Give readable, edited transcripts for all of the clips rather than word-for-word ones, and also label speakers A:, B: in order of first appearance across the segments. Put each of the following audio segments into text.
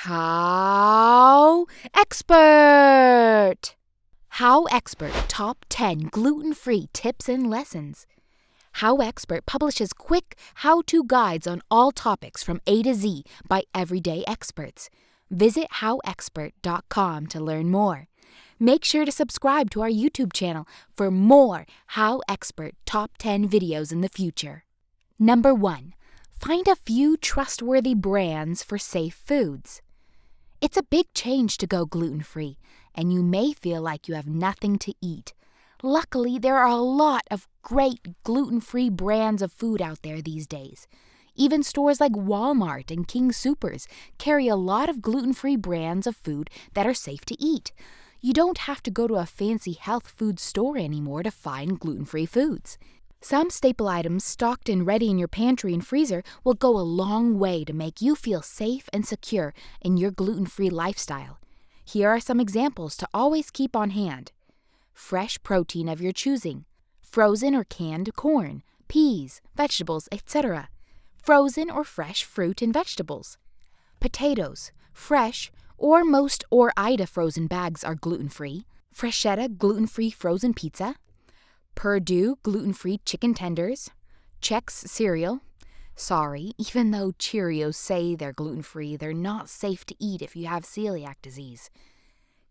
A: HowExpert! HowExpert Top 10 Gluten-Free Tips and Lessons. HowExpert publishes quick how-to guides on all topics from A to Z by everyday experts. Visit HowExpert.com to learn more. Make sure to subscribe to our YouTube channel for more HowExpert Top 10 videos in the future. Number 1. Find a few trustworthy brands for safe foods. It's a big change to go gluten-free, and you may feel like you have nothing to eat. Luckily, there are a lot of great gluten-free brands of food out there these days. Even stores like Walmart and King Soopers carry a lot of gluten-free brands of food that are safe to eat. You don't have to go to a fancy health food store anymore to find gluten-free foods. Some staple items stocked and ready in your pantry and freezer will go a long way to make you feel safe and secure in your gluten-free lifestyle. Here are some examples to always keep on hand. Fresh protein of your choosing. Frozen or canned corn, peas, vegetables, etc. Frozen or fresh fruit and vegetables. Potatoes, fresh, or most Ore-Ida frozen bags are gluten-free. Freshetta gluten-free frozen pizza. Perdue gluten-free chicken tenders. Chex cereal. Sorry, even though Cheerios say they're gluten-free, they're not safe to eat if you have celiac disease.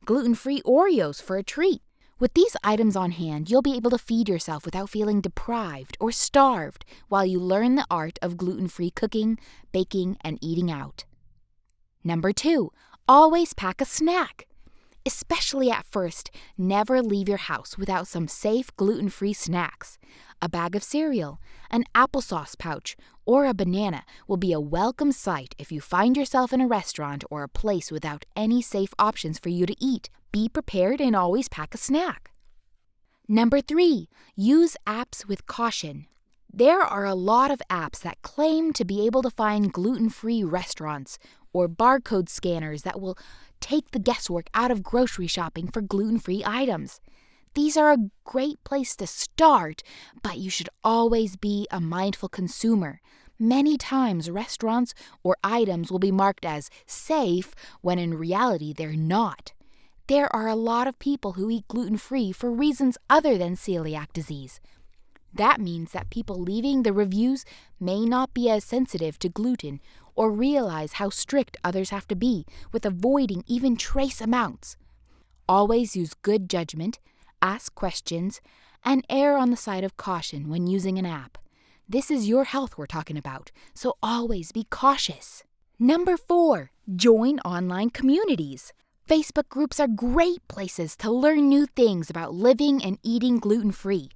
A: Gluten-free Oreos for a treat. With these items on hand, you'll be able to feed yourself without feeling deprived or starved while you learn the art of gluten-free cooking, baking, and eating out. Number 2. Always pack a snack. Especially at first, never leave your house without some safe gluten-free snacks. A bag of cereal, an applesauce pouch, or a banana will be a welcome sight if you find yourself in a restaurant or a place without any safe options for you to eat. Be prepared and always pack a snack. Number 3. Use apps with caution. There are a lot of apps that claim to be able to find gluten-free restaurants or barcode scanners that will take the guesswork out of grocery shopping for gluten-free items. These are a great place to start, but you should always be a mindful consumer. Many times, restaurants or items will be marked as safe when in reality they're not. There are a lot of people who eat gluten-free for reasons other than celiac disease. That means that people leaving the reviews may not be as sensitive to gluten or realize how strict others have to be with avoiding even trace amounts. Always use good judgment, ask questions, and err on the side of caution when using an app. This is your health we're talking about, so always be cautious. Number 4. Join online communities. Facebook groups are great places to learn new things about living and eating gluten-free.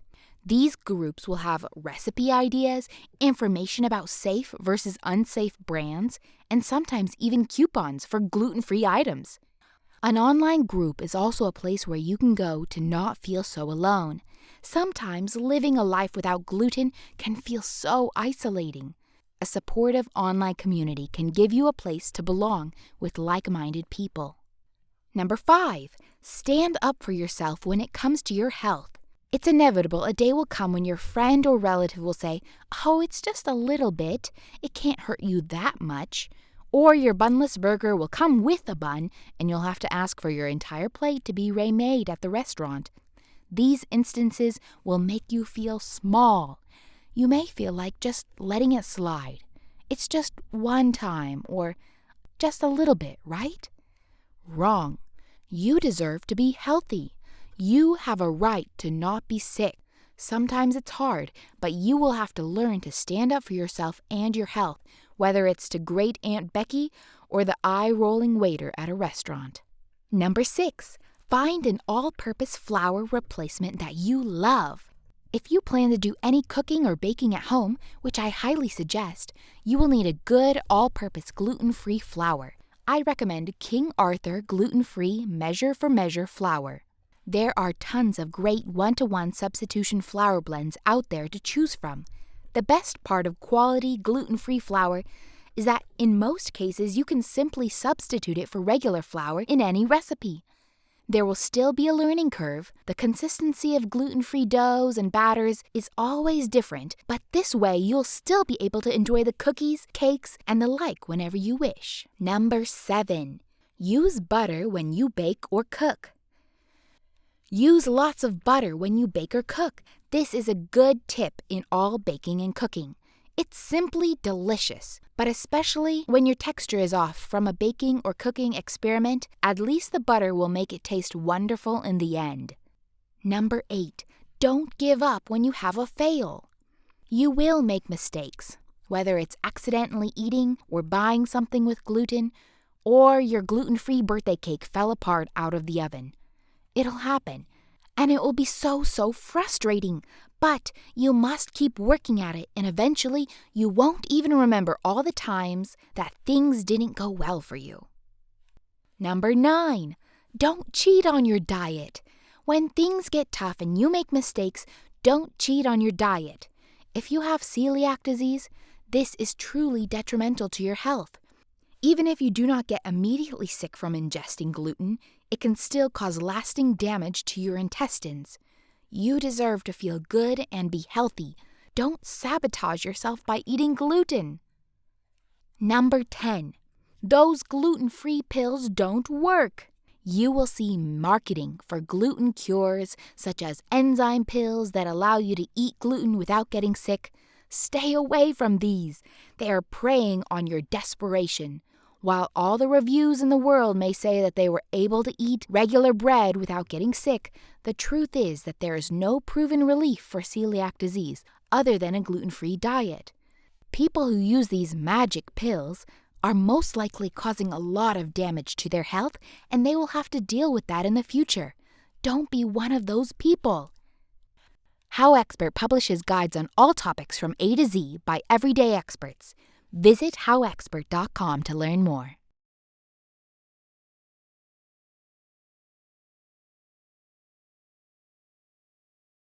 A: These groups will have recipe ideas, information about safe versus unsafe brands, and sometimes even coupons for gluten-free items. An online group is also a place where you can go to not feel so alone. Sometimes living a life without gluten can feel so isolating. A supportive online community can give you a place to belong with like-minded people. Number 5. Stand up for yourself when it comes to your health. It's inevitable a day will come when your friend or relative will say, "Oh, it's just a little bit. It can't hurt you that much." Or your bunless burger will come with a bun and you'll have to ask for your entire plate to be remade at the restaurant. These instances will make you feel small. You may feel like just letting it slide. It's just one time or just a little bit, right? Wrong. You deserve to be healthy. You have a right to not be sick. Sometimes it's hard, but you will have to learn to stand up for yourself and your health, whether it's to Great Aunt Becky or the eye-rolling waiter at a restaurant. Number 6. Find an all-purpose flour replacement that you love. If you plan to do any cooking or baking at home, which I highly suggest, you will need a good all-purpose gluten-free flour. I recommend King Arthur gluten-free measure-for-measure flour. There are tons of great one-to-one substitution flour blends out there to choose from. The best part of quality gluten-free flour is that in most cases you can simply substitute it for regular flour in any recipe. There will still be a learning curve. The consistency of gluten-free doughs and batters is always different, but this way you'll still be able to enjoy the cookies, cakes, and the like whenever you wish. Number 7. Use butter when you bake or cook. Use lots of butter when you bake or cook. This is a good tip in all baking and cooking. It's simply delicious, but especially when your texture is off from a baking or cooking experiment, at least the butter will make it taste wonderful in the end. Number 8. Don't give up when you have a fail. You will make mistakes, whether it's accidentally eating or buying something with gluten, or your gluten-free birthday cake fell apart out of the oven. It'll happen, and it will be so frustrating, but you must keep working at it, and eventually you won't even remember all the times that things didn't go well for you. Number 9. Don't cheat on your diet. When things get tough and you make mistakes, don't cheat on your diet. If you have celiac disease, this is truly detrimental to your health. Even if you do not get immediately sick from ingesting gluten, it can still cause lasting damage to your intestines. You deserve to feel good and be healthy. Don't sabotage yourself by eating gluten. Number 10. Those gluten-free pills don't work. You will see marketing for gluten cures, such as enzyme pills that allow you to eat gluten without getting sick. Stay away from these. They are preying on your desperation. While all the reviews in the world may say that they were able to eat regular bread without getting sick, the truth is that there is no proven relief for celiac disease other than a gluten-free diet. People who use these magic pills are most likely causing a lot of damage to their health, and they will have to deal with that in the future. Don't be one of those people. HowExpert publishes guides on all topics from A to Z by everyday experts. Visit HowExpert.com to learn more.